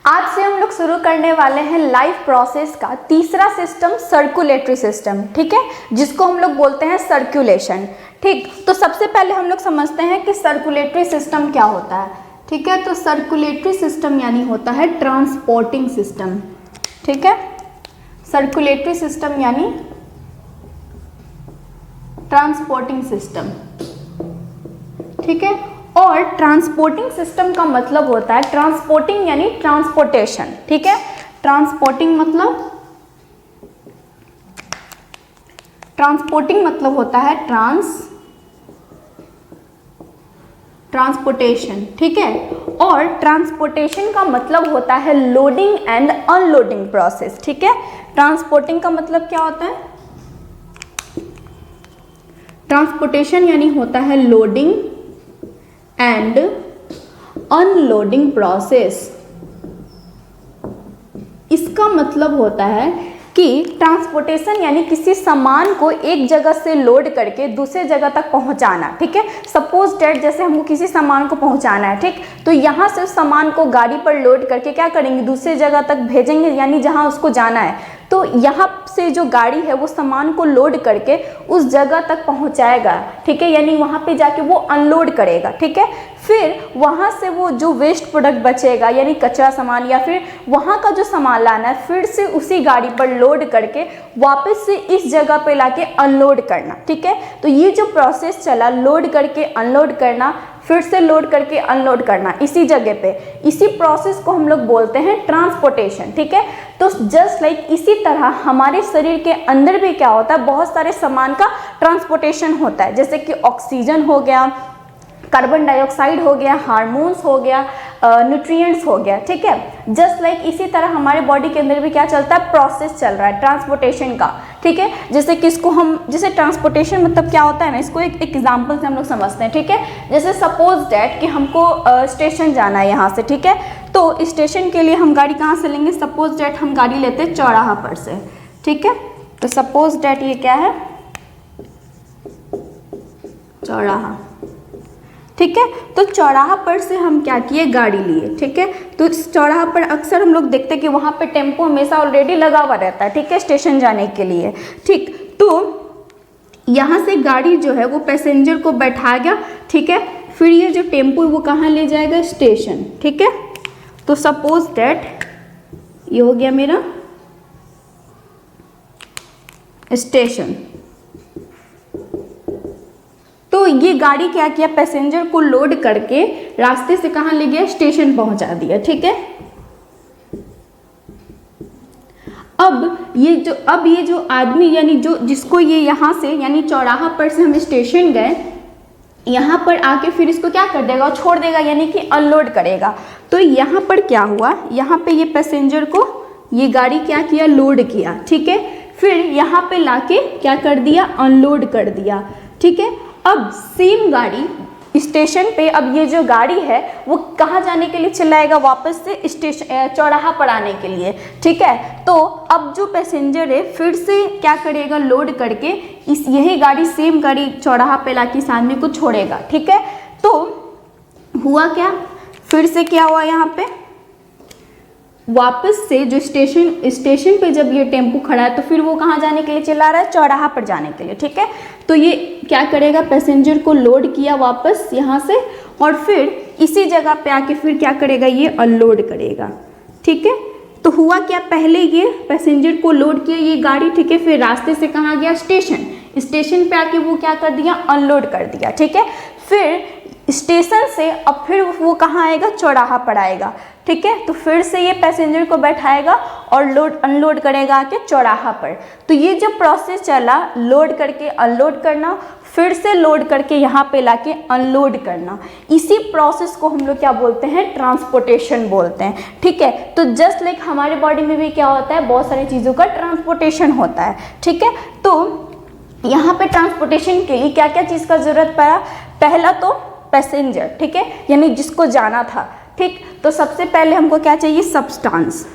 आज से हम लोग शुरू करने वाले हैं लाइफ प्रोसेस का तीसरा सिस्टम सर्कुलेटरी सिस्टम, ठीक है, जिसको हम लोग बोलते हैं सर्कुलेशन। ठीक, तो सबसे पहले हम लोग समझते हैं कि सर्कुलेटरी सिस्टम क्या होता है। ठीक है, तो सर्कुलेटरी सिस्टम यानी होता है ट्रांसपोर्टिंग सिस्टम। ठीक है, सर्कुलेटरी सिस्टम यानी ट्रांसपोर्टिंग सिस्टम। ठीक है, और ट्रांसपोर्टिंग सिस्टम का मतलब होता है ट्रांसपोर्टिंग यानी ट्रांसपोर्टेशन। ठीक है, ट्रांसपोर्टिंग मतलब होता है ट्रांसपोर्टेशन। ठीक है, और ट्रांसपोर्टेशन का मतलब होता है लोडिंग एंड अनलोडिंग प्रोसेस। ठीक है, ट्रांसपोर्टिंग का मतलब क्या होता है? ट्रांसपोर्टेशन यानी होता है लोडिंग एंड अनलोडिंग प्रोसेस। इसका मतलब होता है कि ट्रांसपोर्टेशन यानी किसी सामान को एक जगह से लोड करके दूसरे जगह तक पहुंचाना। ठीक है, सपोज डेट जैसे हमको किसी सामान को पहुंचाना है, ठीक, तो यहाँ से उस सामान को गाड़ी पर लोड करके क्या करेंगे, दूसरे जगह तक भेजेंगे, यानी जहाँ उसको जाना है। तो यहाँ से जो गाड़ी है वो सामान को लोड करके उस जगह तक पहुँचाएगा। ठीक है, यानी वहाँ पे जाके वो अनलोड करेगा। ठीक है, फिर वहाँ से वो जो वेस्ट प्रोडक्ट बचेगा यानी कचरा सामान या फिर वहाँ का जो सामान लाना है, फिर से उसी गाड़ी पर लोड करके वापस से इस जगह पे लाके अनलोड करना। ठीक है, तो ये जो प्रोसेस चला, लोड करके अनलोड करना, फिर से लोड करके अनलोड करना इसी जगह पे, इसी प्रोसेस को हम लोग बोलते हैं ट्रांसपोर्टेशन। ठीक है, तो जस्ट लाइक इसी तरह हमारे शरीर के अंदर भी क्या होता है, बहुत सारे सामान का ट्रांसपोर्टेशन होता है, जैसे कि ऑक्सीजन हो गया, कार्बन डाइऑक्साइड हो गया, हार्मोन्स हो गया, न्यूट्रिएंट्स हो गया। ठीक है, जस्ट लाइक इसी तरह हमारे बॉडी के अंदर भी क्या चलता है, प्रोसेस चल रहा है ट्रांसपोर्टेशन का। ठीक है, जैसे कि इसको हम, जैसे ट्रांसपोर्टेशन मतलब क्या होता है ना, इसको एक एग्जांपल से हम लोग समझते हैं। ठीक है, जैसे सपोज दैट कि हमको स्टेशन जाना है यहाँ से। ठीक है, तो स्टेशन के लिए हम गाड़ी कहाँ से लेंगे, सपोज दैट हम गाड़ी लेते हैं चौराहा पर से। ठीक है, तो सपोज दैट ये क्या है, चौराहा। ठीक है, तो चौराहा पर से हम क्या किए, गाड़ी लिए। ठीक है, तो इस चौराहा पर अक्सर हम लोग देखते हैं कि वहाँ पे टेम्पो हमेशा ऑलरेडी लगा हुआ रहता है। ठीक है, स्टेशन जाने के लिए। ठीक, तो यहाँ से गाड़ी जो है वो पैसेंजर को बैठा गया। ठीक है, फिर ये जो टेम्पो है वो कहाँ ले जाएगा, स्टेशन। ठीक है, तो सपोज दैट ये हो गया मेरा स्टेशन। तो ये गाड़ी क्या किया, पैसेंजर को लोड करके रास्ते से कहाँ ले गया, स्टेशन पहुंचा दिया। ठीक है, अब ये जो आदमी यानी जो जिसको ये यहाँ से यानी चौराहा पर से हम स्टेशन गए, यहाँ पर आके फिर इसको क्या कर देगा, छोड़ देगा, यानी कि अनलोड करेगा। तो यहाँ पर क्या हुआ, यहाँ पे ये पैसेंजर को ये गाड़ी क्या किया, लोड किया। ठीक है, फिर यहाँ पे लाके क्या कर दिया, अनलोड कर दिया। ठीक है, अब सेम गाड़ी स्टेशन पे, अब ये जो गाड़ी है वो कहाँ जाने के लिए चलाएगा, वापस से स्टेशन चौराहा पर आने के लिए। ठीक है, तो अब जो पैसेंजर है फिर से क्या करेगा, लोड करके यही गाड़ी सेम गाड़ी चौराहा पे लाके इस आदमी को छोड़ेगा। ठीक है, तो हुआ क्या, फिर से क्या हुआ, यहाँ पे वापस से जो स्टेशन पे जब ये टेम्पो खड़ा है तो फिर वो कहाँ जाने के लिए चला रहा है, चौराहा पर जाने के लिए। ठीक है, तो ये क्या करेगा, पैसेंजर को लोड किया वापस यहाँ से, और फिर इसी जगह पे आके फिर क्या करेगा, ये अनलोड करेगा। ठीक है, तो हुआ क्या, पहले ये पैसेंजर को लोड किया ये गाड़ी। ठीक है, फिर रास्ते से कहाँ गया, स्टेशन पे आके वो क्या कर दिया, अनलोड कर दिया। ठीक है, फिर स्टेशन से अब फिर वो कहाँ आएगा, चौराहा पर आएगा। ठीक है, तो फिर से ये पैसेंजर को बैठाएगा और लोड अनलोड करेगा आके चौराहा पर। तो ये जो प्रोसेस चला, लोड करके अनलोड करना, फिर से लोड करके यहाँ पे लाके अनलोड करना, इसी प्रोसेस को हम लोग क्या बोलते हैं, ट्रांसपोर्टेशन बोलते हैं। ठीक है, तो जस्ट लाइक हमारे बॉडी में भी क्या होता है, बहुत सारी चीज़ों का ट्रांसपोर्टेशन होता है। ठीक है, तो यहाँ पे ट्रांसपोर्टेशन के लिए क्या क्या चीज़ का जरूरत पड़ा, पहला तो पैसेंजर। ठीक है, यानी जिसको जाना था। ठीक, तो सबसे पहले हमको क्या चाहिए, सब्सटेंस।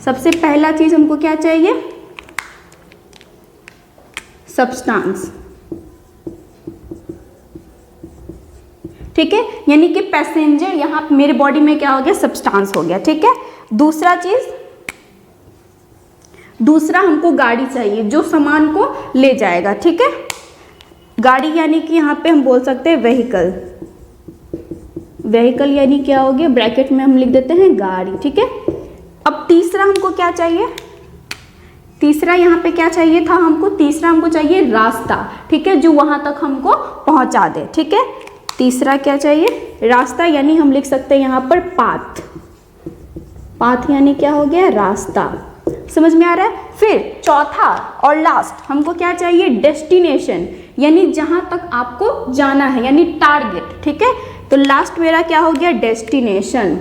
सबसे पहला चीज हमको क्या चाहिए, सब्सटेंस। ठीक है, यानी कि पैसेंजर यहाँ मेरे बॉडी में क्या हो गया, सब्सटेंस हो गया। ठीक है, दूसरा हमको गाड़ी चाहिए जो सामान को ले जाएगा। ठीक है, गाड़ी यानी कि यहाँ पे हम बोल सकते हैं व्हीकल। व्हीकल यानी क्या हो गया, ब्रैकेट में हम लिख देते हैं गाड़ी। ठीक है, अब तीसरा हमको क्या चाहिए, तीसरा यहाँ पे क्या चाहिए था हमको, तीसरा हमको चाहिए रास्ता। ठीक है, जो वहां तक हमको पहुंचा दे। ठीक है, तीसरा क्या चाहिए, रास्ता, यानी हम लिख सकते हैं यहाँ पर पाथ। पाथ यानी क्या हो गया, रास्ता। समझ में आ रहा है। फिर चौथा और लास्ट हमको क्या चाहिए, डेस्टिनेशन, यानी जहां तक आपको जाना है, यानी टारगेट। ठीक है, तो लास्ट मेरा क्या हो गया, डेस्टिनेशन।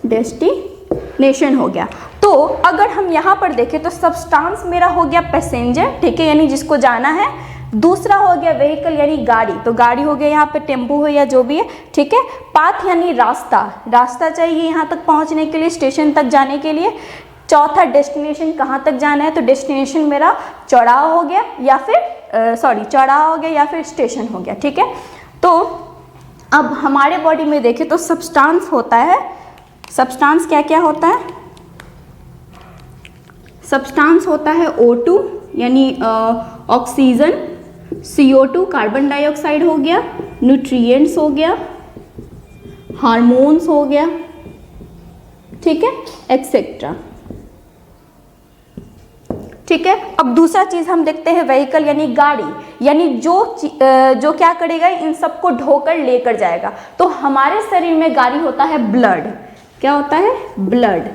डेस्टिनेशन हो गया। तो अगर हम यहाँ पर देखें तो सब्सटेंस मेरा हो गया पैसेंजर। ठीक है, यानी जिसको जाना है। दूसरा हो गया व्हीकल यानी गाड़ी, तो गाड़ी हो गया यहाँ पे टेम्पो हो या जो भी है। ठीक है, पाथ यानी रास्ता, रास्ता चाहिए यहाँ तक पहुँचने के लिए, स्टेशन तक जाने के लिए। चौथा डेस्टिनेशन, कहाँ तक जाना है, तो डेस्टिनेशन मेरा चौराहा हो गया या फिर चौराहा हो गया या फिर स्टेशन हो गया। ठीक है, तो अब हमारे बॉडी में देखें तो सब्सटेंस होता है। सब्सटेंस क्या क्या होता है, सब्सटेंस होता है O2 यानी ऑक्सीजन, CO2 कार्बन डाइऑक्साइड हो गया, न्यूट्रिएंट्स हो गया, हार्मोन्स हो गया। ठीक है, एक्सेट्रा। ठीक है, अब दूसरा चीज हम देखते हैं व्हीकल यानी गाड़ी, यानी जो क्या करेगा, इन सबको ढोकर लेकर जाएगा। तो हमारे शरीर में गाड़ी होता है ब्लड। क्या होता है, ब्लड।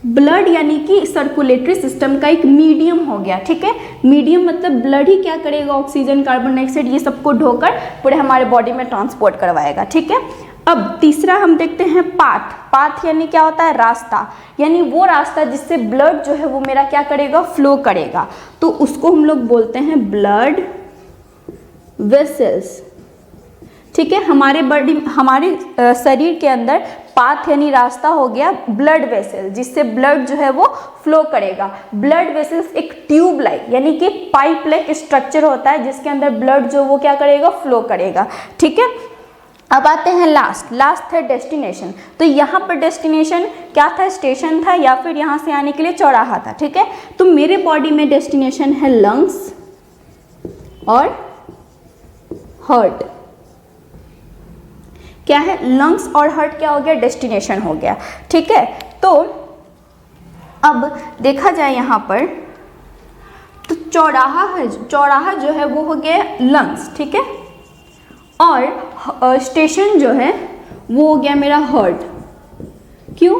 ब्लड यानी कि सर्कुलेटरी सिस्टम का एक मीडियम हो गया। ठीक है, मीडियम मतलब ब्लड ही क्या करेगा, ऑक्सीजन कार्बन डाइऑक्साइड ये सबको ढोकर पूरे हमारे बॉडी में ट्रांसपोर्ट करवाएगा। ठीक है, अब तीसरा हम देखते हैं पाथ। पाथ यानी क्या होता है, रास्ता, यानी वो रास्ता जिससे ब्लड जो है वो मेरा क्या करेगा, फ्लो करेगा। तो उसको हम लोग बोलते हैं ब्लड वेसल्स। ठीक है, हमारे शरीर के अंदर पाथ यानी रास्ता हो गया ब्लड वेसल, जिससे ब्लड जो है वो फ्लो करेगा। ब्लड वेसल्स एक ट्यूब लाइक यानी कि पाइप लाइक स्ट्रक्चर होता है जिसके अंदर ब्लड जो वो क्या करेगा, फ्लो करेगा। ठीक है, अब आते हैं लास्ट है डेस्टिनेशन। तो यहाँ पर डेस्टिनेशन क्या था, स्टेशन था या फिर यहाँ से आने के लिए चौराहा था। ठीक है, तो मेरे बॉडी में डेस्टिनेशन है लंग्स और हार्ट। क्या है, लंग्स और हार्ट क्या हो गया, डेस्टिनेशन हो गया। ठीक है, तो अब देखा जाए यहाँ पर तो चौराहा जो है वो हो गया लंग्स। ठीक है, और स्टेशन जो है वो हो गया मेरा हार्ट। क्यों,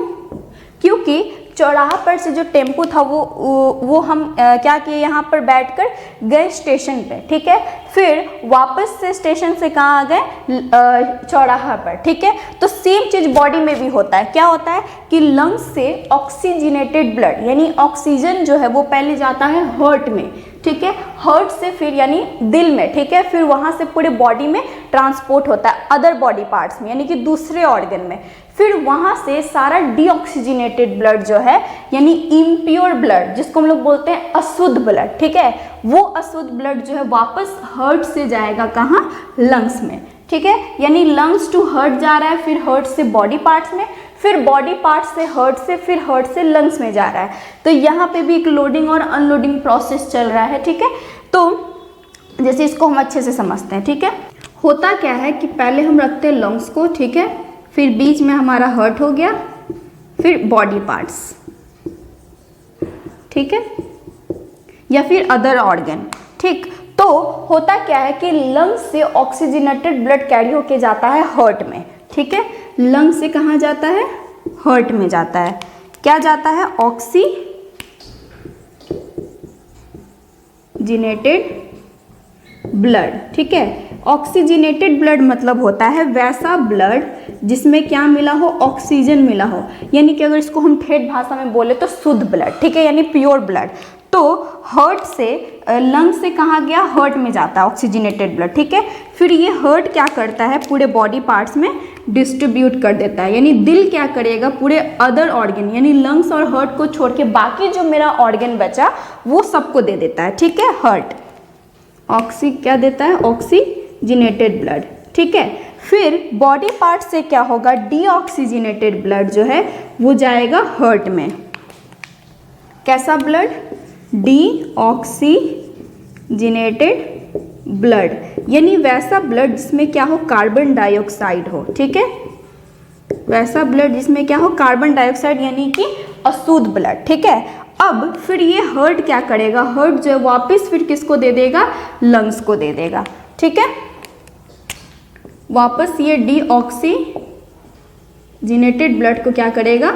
क्योंकि चौराहा पर से जो टेम्पो था वो हम क्या किए, यहाँ पर बैठकर गए स्टेशन पे। ठीक है, फिर वापस से स्टेशन से कहाँ आ गए, चौराहा पर। ठीक है, तो सेम चीज बॉडी में भी होता है। क्या होता है कि लंग्स से ऑक्सीजनेटेड ब्लड यानी ऑक्सीजन जो है वो पहले जाता है हार्ट में। ठीक है, हार्ट से फिर यानी दिल में। ठीक है, फिर वहाँ से पूरे बॉडी में ट्रांसपोर्ट होता है अदर बॉडी पार्ट्स में यानी कि दूसरे ऑर्गन में। फिर वहाँ से सारा डीऑक्सीजनेटेड ब्लड जो है यानी इम्प्योर ब्लड, जिसको हम लोग बोलते हैं अशुद्ध ब्लड। ठीक है, वो अशुद्ध ब्लड जो है वापस हार्ट से जाएगा कहाँ, लंग्स में। ठीक है, यानी लंग्स टू हार्ट जा रहा है, फिर हार्ट से बॉडी पार्ट्स में, फिर बॉडी पार्ट्स से हार्ट से, फिर हार्ट से लंग्स में जा रहा है। तो यहाँ पे भी एक लोडिंग और अनलोडिंग प्रोसेस चल रहा है। ठीक है, तो जैसे इसको हम अच्छे से समझते हैं। ठीक है, होता क्या है कि पहले हम रखते हैं लंग्स को। ठीक है, फिर बीच में हमारा हार्ट हो गया, फिर बॉडी पार्ट्स। ठीक है, या फिर अदर ऑर्गन। ठीक, तो होता क्या है कि लंग्स से ऑक्सीजनेटेड ब्लड कैरी होके जाता है हार्ट में। ठीक है, लंग्स से कहाँ जाता है, हार्ट में जाता है। क्या जाता है, ऑक्सीजनेटेड ब्लड। ठीक है, ऑक्सीजनेटेड ब्लड मतलब होता है वैसा ब्लड जिसमें क्या मिला हो, ऑक्सीजन मिला हो, यानी कि अगर इसको हम ठेठ भाषा में बोले तो शुद्ध ब्लड। ठीक है, यानी प्योर ब्लड। तो हार्ट से लंग्स से कहाँ गया, हार्ट में जाता है ऑक्सीजनेटेड ब्लड। ठीक है, फिर ये हार्ट क्या करता है, पूरे बॉडी पार्ट्स में डिस्ट्रीब्यूट कर देता है। यानी दिल क्या करेगा, पूरे अदर ऑर्गन यानी लंग्स और हार्ट को छोड़ के बाकी जो मेरा ऑर्गन बचा वो सबको दे देता है। ठीक है, हार्ट ऑक्सी क्या देता है, ऑक्सीजन ऑक्सीजनेटेड ब्लड, ठीक है। फिर बॉडी पार्ट से क्या होगा, डीऑक्सीजनेटेड ब्लड जो है वो जाएगा हार्ट में। कैसा ब्लड, डीऑक्सीजनेटेड ब्लड, यानी वैसा ब्लड जिसमें क्या हो, कार्बन डाइऑक्साइड हो, ठीक है। वैसा ब्लड जिसमें क्या हो, कार्बन डाइऑक्साइड, यानी कि अशुद्ध ब्लड, ठीक है। अब फिर ये हार्ट क्या करेगा, हार्ट जो है वापस फिर किसको दे देगा, लंग्स को दे देगा, ठीक है। वापस ये डीऑक्सीजनेटेड ब्लड को क्या करेगा,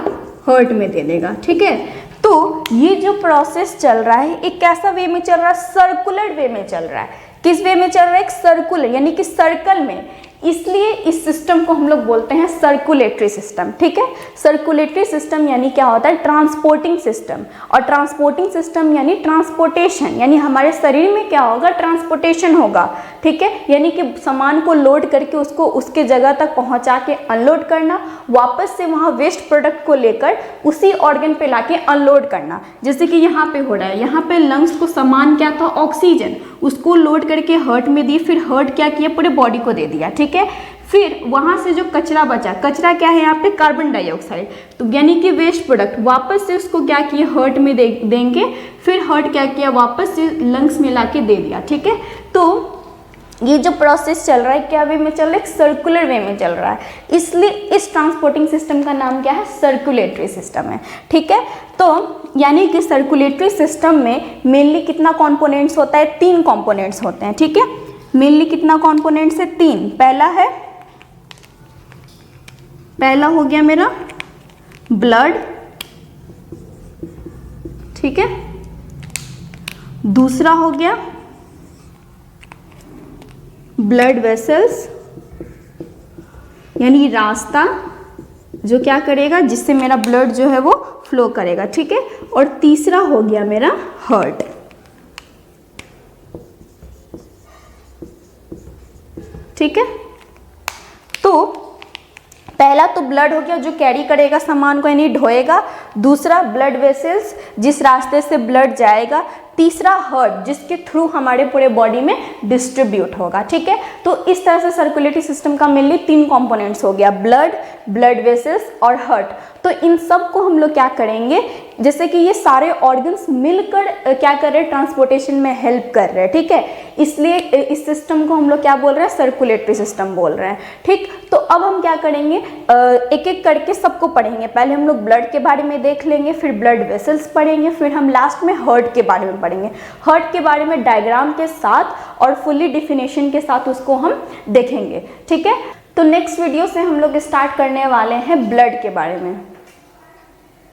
हार्ट में दे देगा, ठीक है। तो ये जो प्रोसेस चल रहा है एक कैसा वे में चल रहा है, सर्कुलर वे में चल रहा है। किस वे में चल रहा है, एक सर्कुलर, यानी कि सर्कल में, इसलिए इस सिस्टम को हम लोग बोलते हैं सर्कुलेटरी सिस्टम, ठीक है। सर्कुलेटरी सिस्टम यानी क्या होता है, ट्रांसपोर्टिंग सिस्टम, और ट्रांसपोर्टिंग सिस्टम यानी ट्रांसपोर्टेशन, यानी हमारे शरीर में क्या होगा, ट्रांसपोर्टेशन होगा, ठीक है। यानी कि सामान को लोड करके उसको उसके जगह तक पहुंचा के अनलोड करना, वापस से वहाँ वेस्ट प्रोडक्ट को लेकर उसी ऑर्गन पे लाके अनलोड करना, जैसे कि यहाँ पे हो रहा है। यहाँ पे लंग्स को सामान क्या था, ऑक्सीजन, उसको लोड करके हार्ट में दी, फिर हार्ट क्या किया, पूरे बॉडी को दे दिया, ठीक है। फिर वहाँ से जो कचरा बचा, कचरा क्या है यहाँ पे, कार्बन डाइऑक्साइड, तो यानी कि वेस्ट प्रोडक्ट, वापस से उसको क्या किया, हार्ट में देंगे, फिर हार्ट क्या किया, वापस से लंग्स में लाके दे दिया, ठीक है। तो ये जो प्रोसेस चल रहा है क्या वे में चल रहा है, सर्कुलर वे में चल रहा है, इसलिए इस ट्रांसपोर्टिंग सिस्टम का नाम क्या है, सर्कुलेटरी सिस्टम है, ठीक है। तो यानी कि सर्कुलेटरी सिस्टम में मेनली कितना कंपोनेंट्स होता है, 3 कंपोनेंट्स होते हैं, ठीक है। मेनली कितना कंपोनेंट्स है, 3। पहला हो गया मेरा ब्लड, ठीक है। दूसरा हो गया ब्लड वेसल्स, यानी रास्ता जो क्या करेगा, जिससे मेरा ब्लड जो है वो फ्लो करेगा, ठीक है। और तीसरा हो गया मेरा हार्ट, ठीक है। तो पहला तो ब्लड हो गया जो कैरी करेगा सामान को, यानी ढोएगा। दूसरा ब्लड वेसल्स, जिस रास्ते से ब्लड जाएगा। तीसरा हार्ट, जिसके थ्रू हमारे पूरे बॉडी में डिस्ट्रीब्यूट होगा, ठीक है। तो इस तरह से सर्कुलेटरी सिस्टम का मेनली 3 कंपोनेंट्स हो गया, ब्लड, ब्लड वेसल्स और हार्ट। तो इन सब को हम लोग क्या करेंगे, जैसे कि ये सारे ऑर्गन्स मिलकर क्या कर रहे हैं, ट्रांसपोर्टेशन में हेल्प कर रहे हैं, ठीक है। इसलिए इस सिस्टम को हम लोग क्या बोल रहे हैं, सर्कुलेटरी सिस्टम बोल रहे हैं, ठीक। तो अब हम क्या करेंगे, एक एक करके सबको पढ़ेंगे। पहले हम लोग ब्लड के बारे में देख लेंगे, फिर ब्लड वेसल्स पढ़ेंगे, फिर हम लास्ट में हार्ट के बारे में पढ़ेंगे। हार्ट के बारे में डायग्राम के साथ और फुल्ली डिफिनेशन के साथ उसको हम देखेंगे, ठीक है। तो नेक्स्ट वीडियो से हम लोग स्टार्ट करने वाले हैं ब्लड के बारे में।